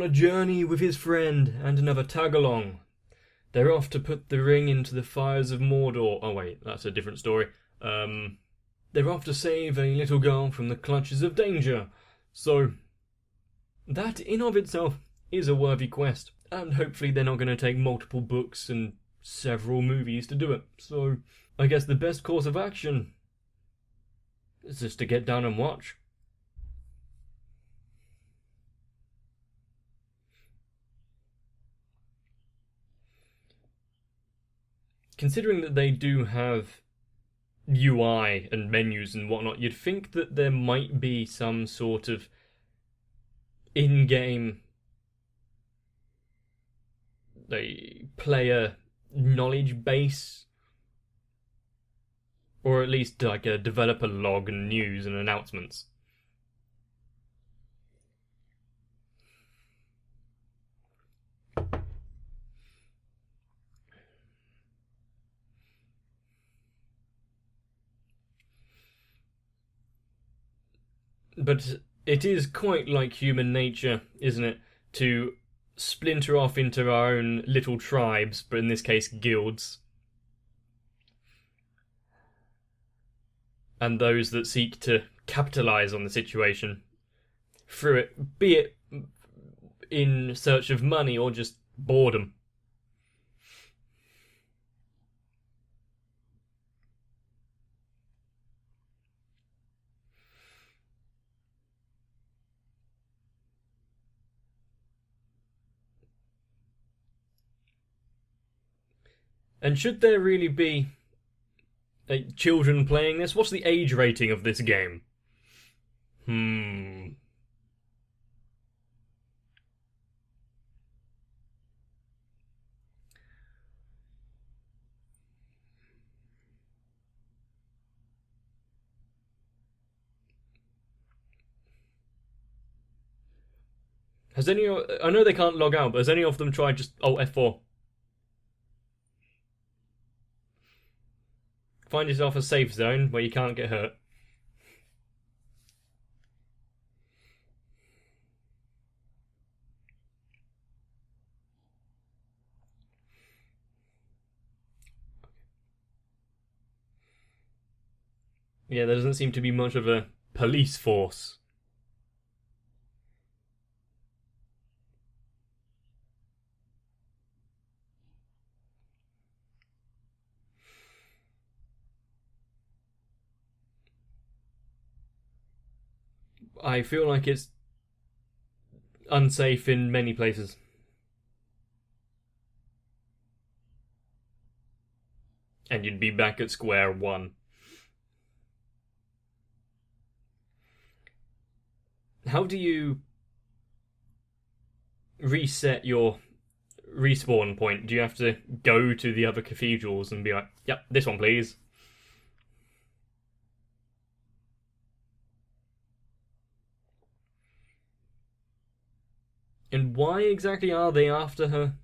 on a journey with his friend and another tag-along. They're off to put the ring into the fires of Mordor. Oh wait, that's a different story. They're off to save a little girl from the clutches of danger. So, that in of itself is a worthy quest. And hopefully they're not going to take multiple books and several movies to do it. So, I guess the best course of action is just to get down and watch. Considering that they do have UI and menus and whatnot, you'd think that there might be some sort of in-game player knowledge base, or at least like a developer log and news and announcements. But it is quite like human nature, isn't it, to splinter off into our own little tribes, but in this case guilds. And those that seek to capitalise on the situation through it, be it in search of money or just boredom. And should there really be children playing this? What's the age rating of this game? Has any... I know they can't log out, but has any of them tried just... Oh, F4. Find yourself a safe zone where you can't get hurt. Yeah, there doesn't seem to be much of a police force. I feel like it's unsafe in many places. And you'd be back at square one. How do you reset your respawn point? Do you have to go to the other cathedrals and be like, yep, this one please? And why exactly are they after her?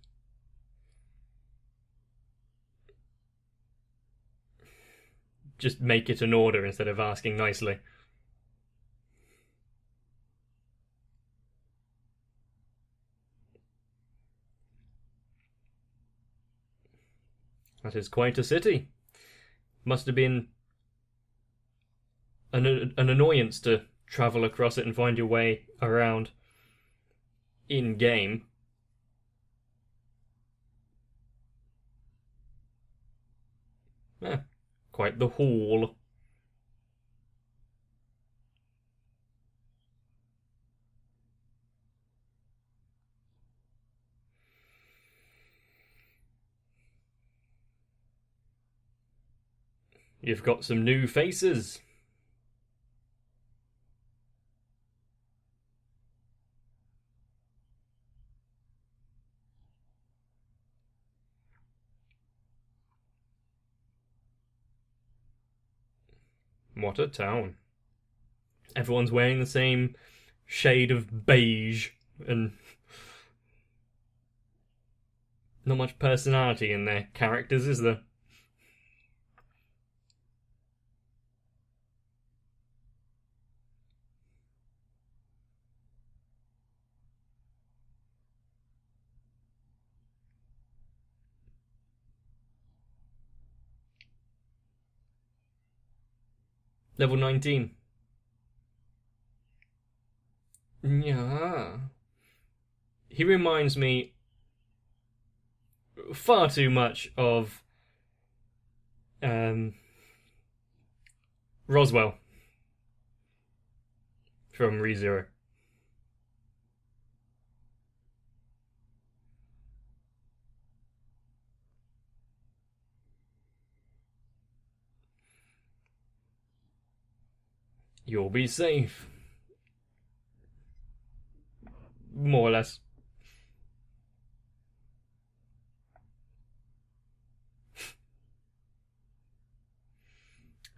Just make it an order instead of asking nicely. That is quite a city. Must have been an annoyance to travel across it and find your way around in-game. Quite the haul. You've got some new faces. What a town. Everyone's wearing the same shade of beige and not much personality in their characters, is there? Level 19. Yeah. He reminds me far too much of um, Roswell from ReZero. You'll be safe. More or less.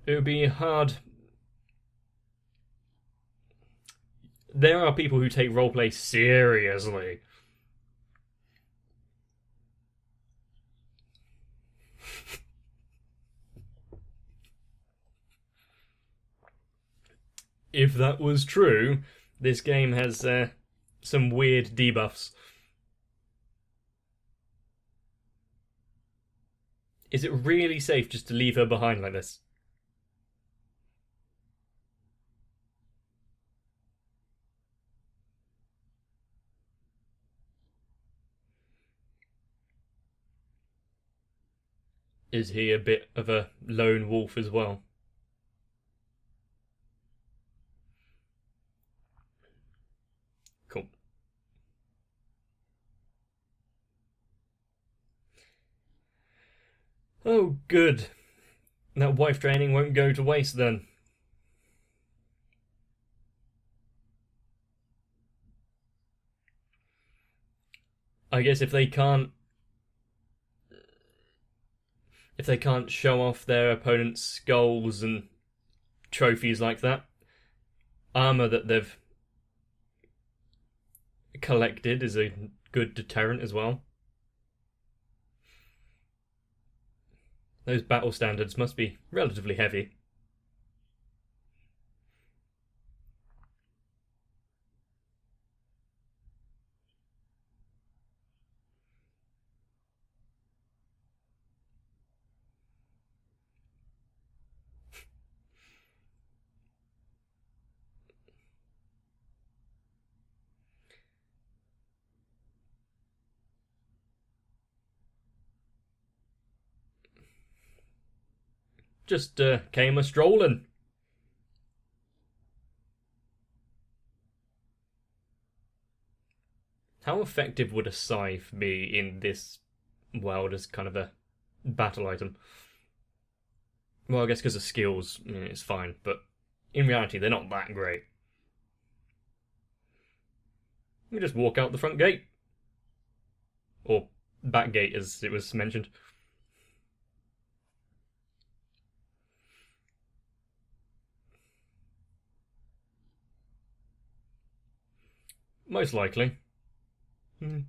It would be hard. There are people who take roleplay seriously. If that was true, this game has some weird debuffs. Is it really safe just to leave her behind like this? Is he a bit of a lone wolf as well? Cool. Oh, good. That wife training won't go to waste then. I guess if they can't show off their opponent's goals and trophies like that, armor that they've collected is a good deterrent as well. Those battle standards must be relatively heavy. Just came a strolling. How effective would a scythe be in this world as kind of a battle item? Well, I guess because of skills, it's fine, but in reality, they're not that great. You just walk out the front gate. Or back gate, as it was mentioned. Most likely. But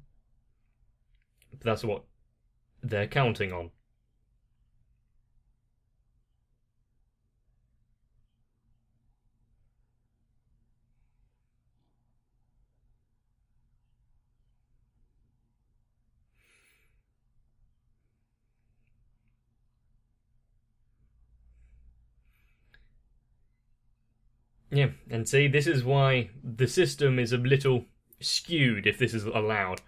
that's what they're counting on. Yeah, and see, this is why the system is a little skewed if this is allowed.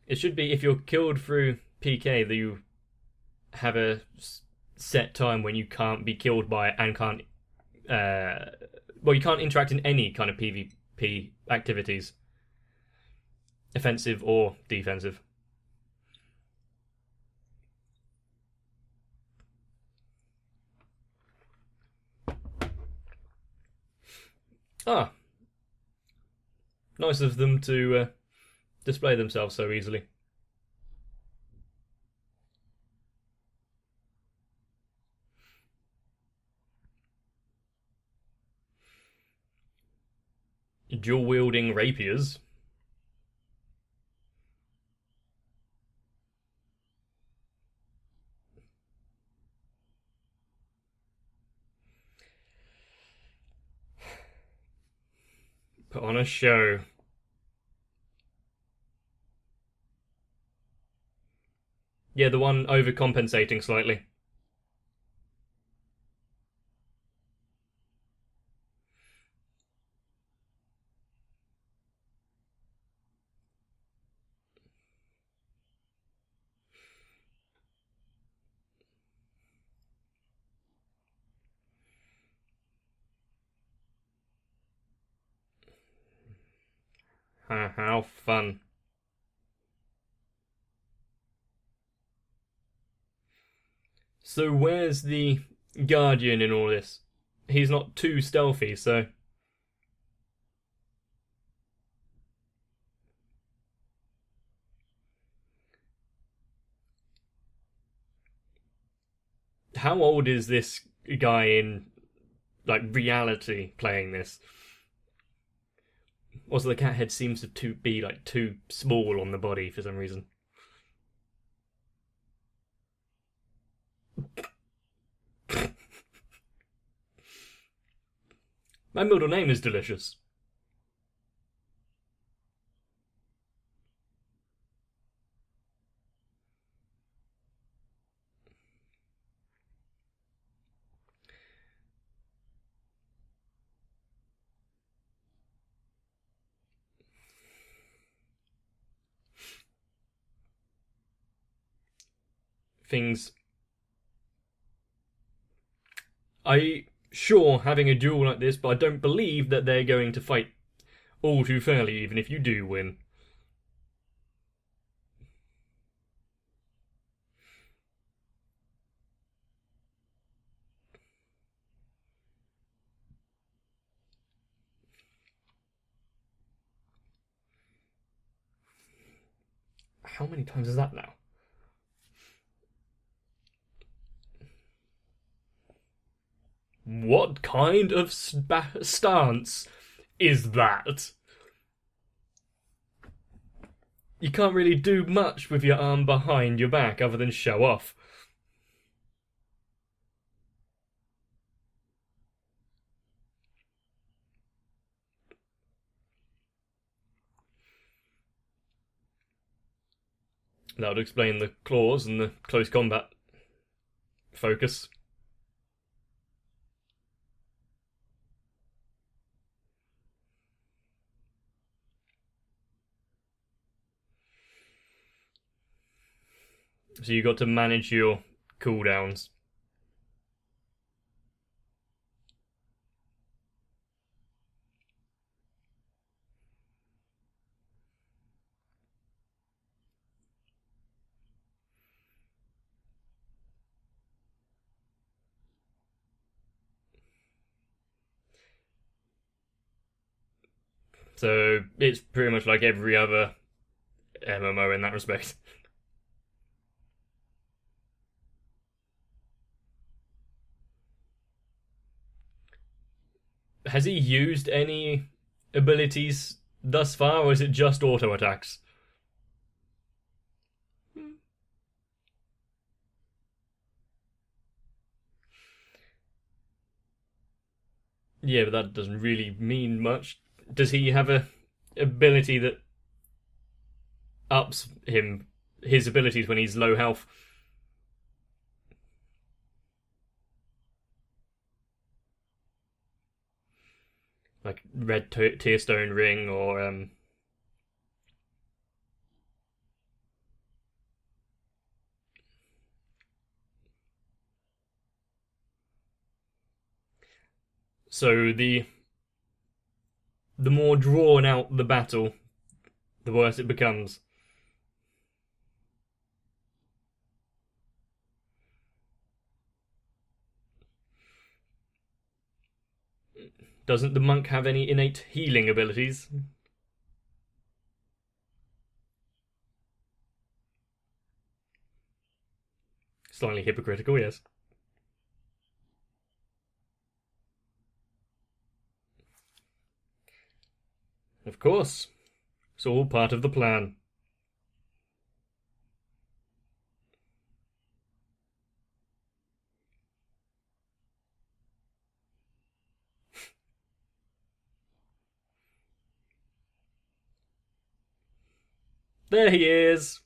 It should be if you're killed through PK that you have a set time when you can't be killed by it and can't. You can't interact in any kind of PvP activities, offensive or defensive. Ah, nice of them to display themselves so easily. Dual wielding rapiers. Put on a show. Yeah, the one overcompensating slightly. How fun. So where's the Guardian in all this? He's not too stealthy, so... How old is this guy in, like, reality playing this? Also, the cat head seems to be, like, too small on the body for some reason. My middle name is Delicious. Things... Sure, having a duel like this, but I don't believe that they're going to fight all too fairly, even if you do win. How many times is that now? What kind of stance is that? You can't really do much with your arm behind your back other than show off. That would explain the claws and the close combat focus. So you got to manage your cooldowns. So it's pretty much like every other MMO in that respect. Has he used any abilities thus far, or is it just auto attacks? Yeah, but that doesn't really mean much. Does he have a ability that ups his abilities when he's low health? Like red tearstone ring or so the more drawn out the battle, the worse it becomes. Doesn't the monk have any innate healing abilities? Slightly hypocritical, yes. Of course. It's all part of the plan. There he is.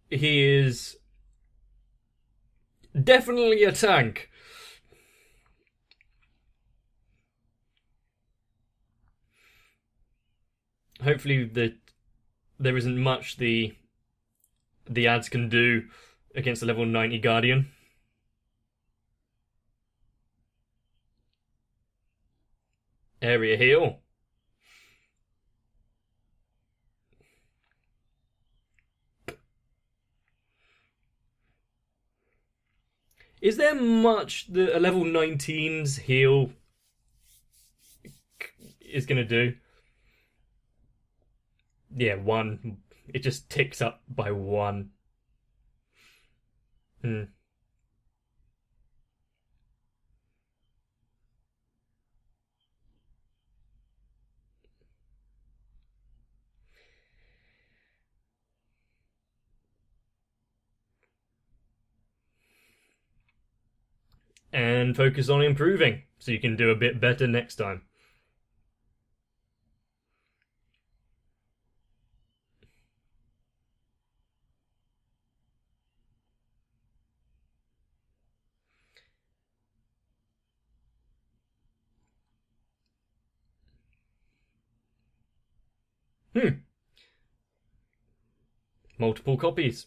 He is definitely a tank. Hopefully there isn't much the ads can do against a level 90 Guardian. area heal. Is there much that a level 19's heal is going to do? Yeah, 1. It just ticks up by 1. And focus on improving so you can do a bit better next time. Multiple copies.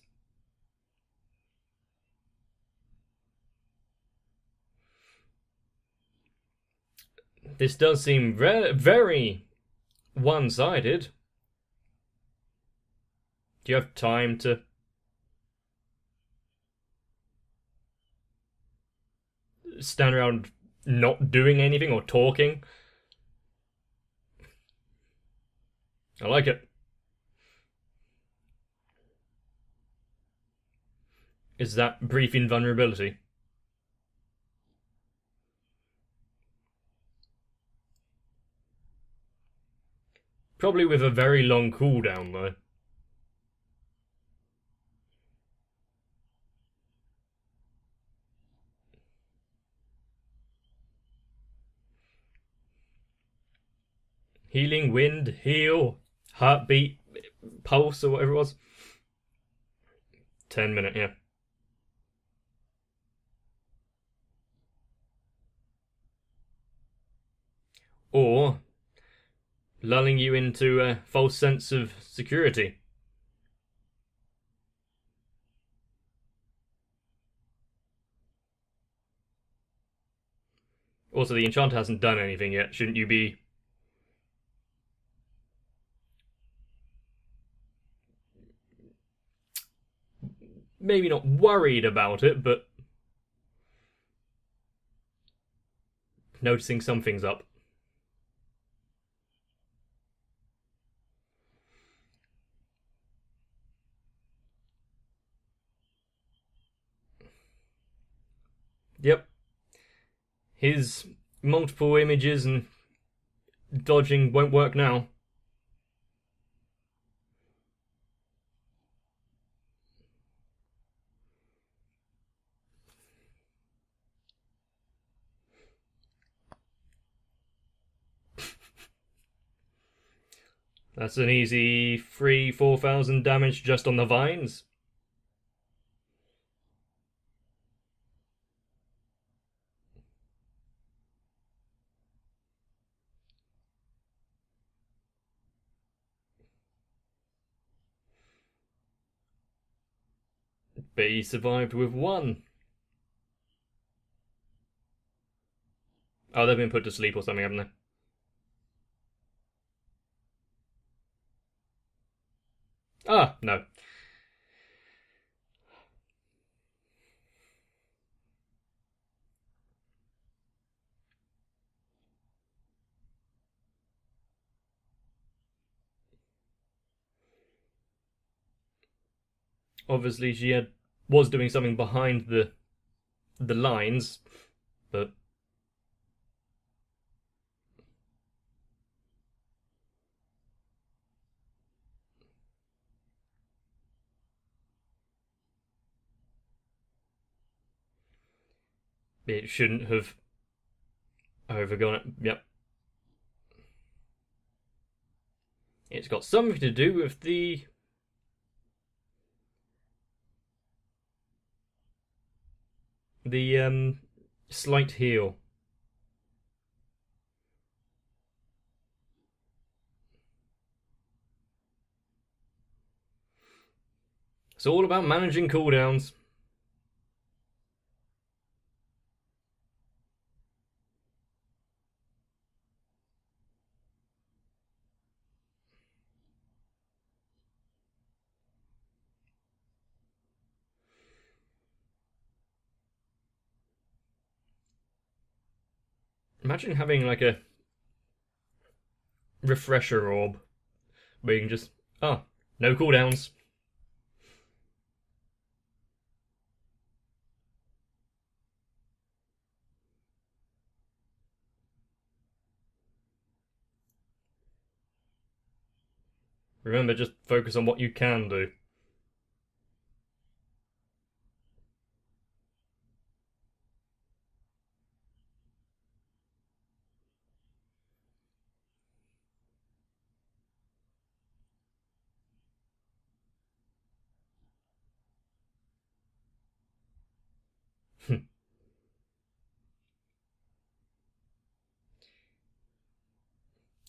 This does seem very one-sided. Do you have time to stand around not doing anything or talking? I like it. Is that brief invulnerability? Probably with a very long cooldown, though. Healing, wind, heal, heartbeat, pulse, or whatever it was. 10-minute, yeah. Or lulling you into a false sense of security. Also, the enchanter hasn't done anything yet. Shouldn't you be maybe not worried about it, but noticing something's up? Yep. His multiple images and dodging won't work now. That's an easy 3,000-4,000 damage just on the vines. But he survived with 1. Oh, they've been put to sleep or something, haven't they? Ah, no. Obviously, she was doing something behind the lines, but it shouldn't have overgone it. Yep. It's got something to do with the slight heal. It's all about managing cooldowns. Imagine having like a refresher orb where you can just, no cooldowns. Remember, just focus on what you can do.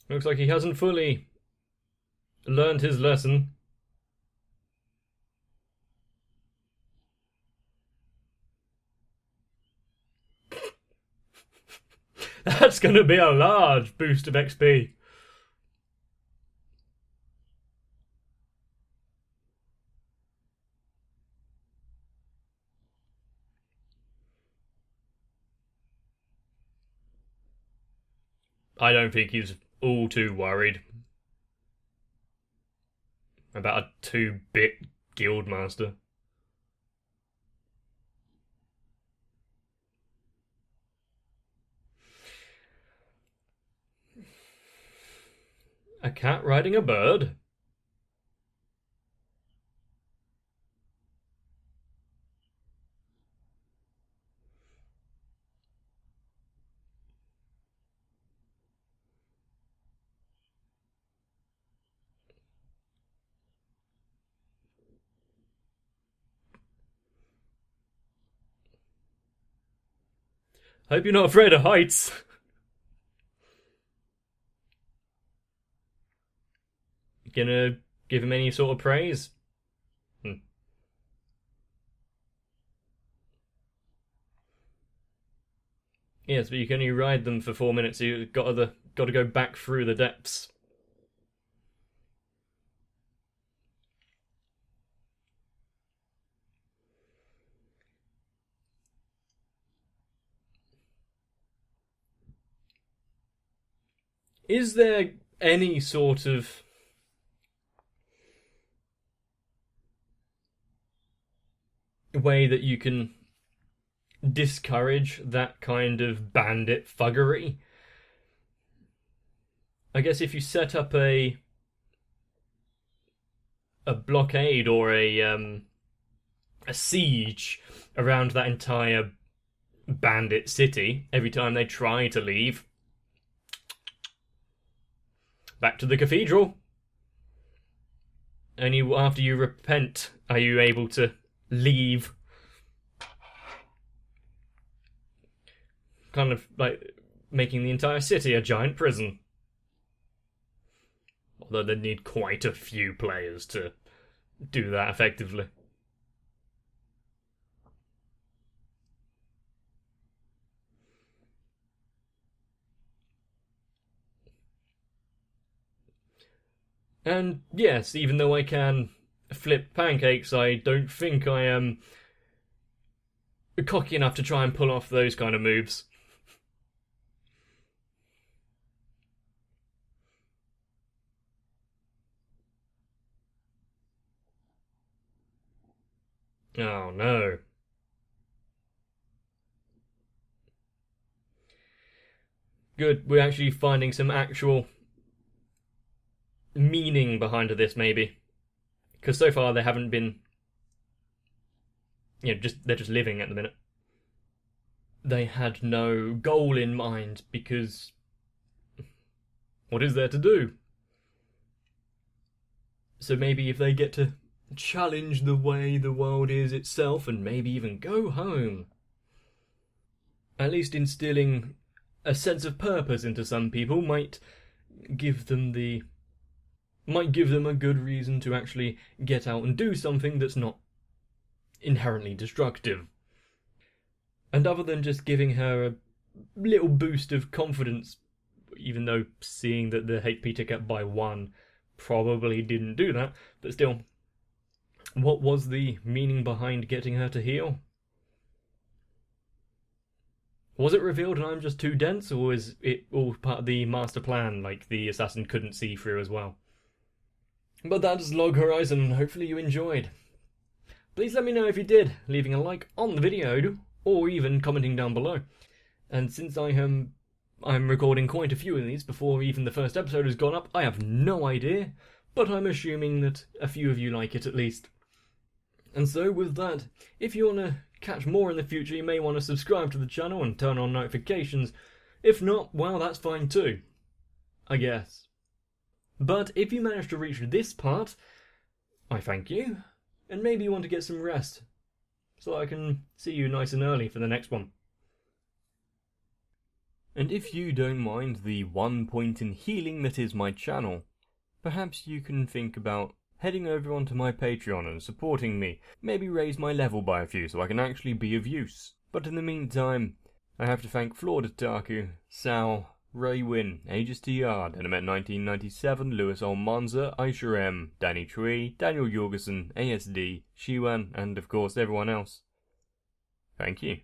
Looks like he hasn't fully learned his lesson. That's going to be a large boost of XP. I don't think he's all too worried about a 2-bit guildmaster. A cat riding a bird? Hope you're not afraid of heights. Gonna give him any sort of praise? Yes, but you can only ride them for 4 minutes. So you've got to go back through the depths. Is there any sort of way that you can discourage that kind of bandit thuggery? I guess if you set up a blockade or a siege around that entire bandit city every time they try to leave, back to the cathedral. Only after you repent are you able to leave. Kind of like making the entire city a giant prison. Although they'd need quite a few players to do that effectively. And yes, even though I can flip pancakes, I don't think I am cocky enough to try and pull off those kind of moves. Oh no. Good, we're actually finding some actual meaning behind this, maybe. Because so far they haven't been, they're just living at the minute. They had no goal in mind, because what is there to do? So maybe if they get to challenge the way the world is itself and maybe even go home, at least instilling a sense of purpose into some people might give them a good reason to actually get out and do something that's not inherently destructive. And other than just giving her a little boost of confidence, even though seeing that the HP tick up by 1 probably didn't do that, but still, what was the meaning behind getting her to heal? Was it revealed and I'm just too dense, or is it all part of the master plan, like the assassin couldn't see through as well? But that is Log Horizon, and hopefully you enjoyed. Please let me know if you did, leaving a like on the video, or even commenting down below. And since I'm recording quite a few of these before even the first episode has gone up, I have no idea, but I'm assuming that a few of you like it at least. And so with that, if you want to catch more in the future, you may want to subscribe to the channel and turn on notifications. If not, well, that's fine too, I guess. But if you manage to reach this part, I thank you, and maybe you want to get some rest, so I can see you nice and early for the next one. And if you don't mind the 1 point in healing that is my channel, perhaps you can think about heading over onto my Patreon and supporting me, maybe raise my level by a few so I can actually be of use. But in the meantime, I have to thank Flordattaku, Sal, Ray Wynn, Aegis TR, Dynamet 1997, Lewis Almanza, Aisha M, Danny Tree, Daniel Jorgensen, ASD, Shiwan, and of course everyone else. Thank you.